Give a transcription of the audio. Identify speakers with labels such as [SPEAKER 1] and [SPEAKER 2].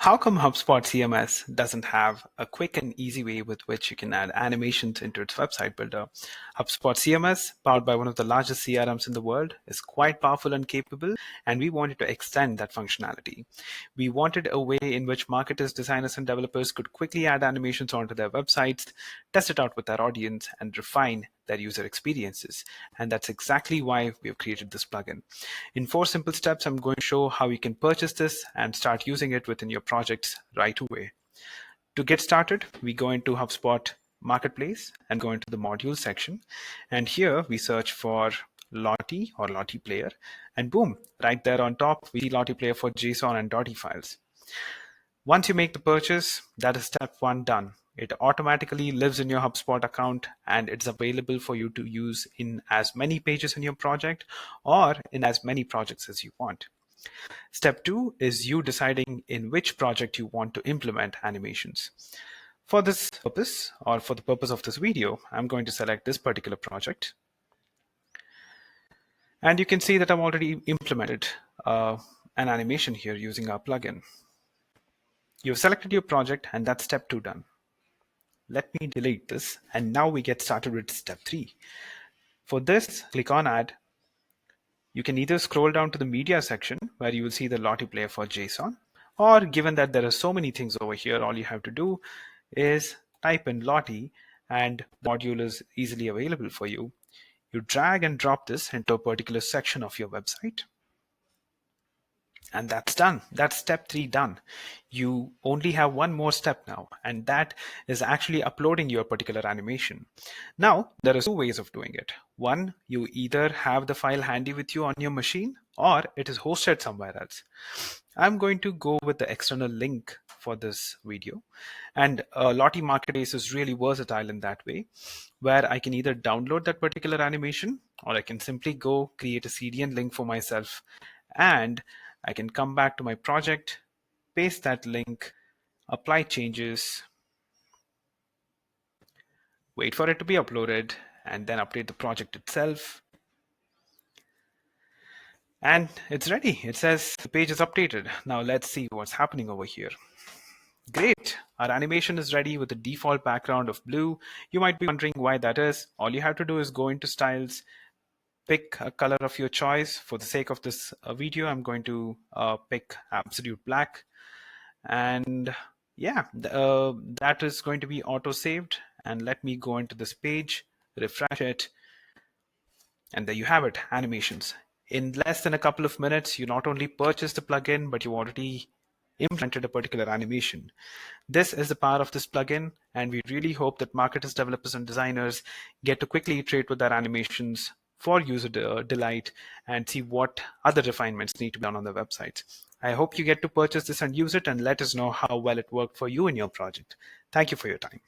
[SPEAKER 1] How come HubSpot CMS doesn't have a quick and easy way with which you can add animations into its website builder? HubSpot CMS, powered by one of the largest CRMs in the world, is quite powerful and capable, and we wanted to extend that functionality. We wanted a way in which marketers, designers, and developers could quickly add animations onto their websites, test it out with their audience, and refine their user experiences. And that's exactly why we have created this plugin. In 4 simple steps, I'm going to show how you can purchase this and start using it within your projects right away. To get started, we go into HubSpot Marketplace and go into the module section. And here we search for Lottie or LottiePlayer. And boom, right there on top, we see LottiePlayer for JSON and DotLottie. Once you make the purchase, that is step 1 done. It automatically lives in your HubSpot account and it's available for you to use in as many pages in your project or in as many projects as you want. Step 2 is you deciding in which project you want to implement animations. For this purpose, or for the purpose of this video, I'm going to select this particular project. And you can see that I've already implemented an animation here using our plugin. You've selected your project and that's step 2 done. Let me delete this and now we get started with step 3. For this, click on Add. You can either scroll down to the media section where you will see the LottiePlayer for JSON, or given that there are so many things over here, all you have to do is type in Lottie and module is easily available for you. You drag and drop this into a particular section of your website. And that's done. That's step 3 done. You only have one more step now, and that is actually uploading your particular animation. Now, there are 2 ways of doing it. One, you either have the file handy with you on your machine, or it is hosted somewhere else. I'm going to go with the external link for this video. And Lottie Marketplace is really versatile in that way, where I can either download that particular animation, or I can simply go create a CDN link for myself, and I can come back to my project, paste that link, apply changes, wait for it to be uploaded, and then update the project itself. And it's ready. It says the page is updated. Now let's see what's happening over here. Great. Our animation is ready with the default background of blue. You might be wondering why that is. All you have to do is go into styles, pick a color of your choice. For the sake of this video, I'm going to pick absolute black. And yeah, that is going to be auto saved. And let me go into this page, refresh it. And there you have it, animations. In less than a couple of minutes, you not only purchased the plugin, but you already implemented a particular animation. This is the power of this plugin, and we really hope that marketers, developers, and designers get to quickly iterate with their animations for user delight and see what other refinements need to be done on their websites. I hope you get to purchase this and use it and let us know how well it worked for you in your project. Thank you for your time.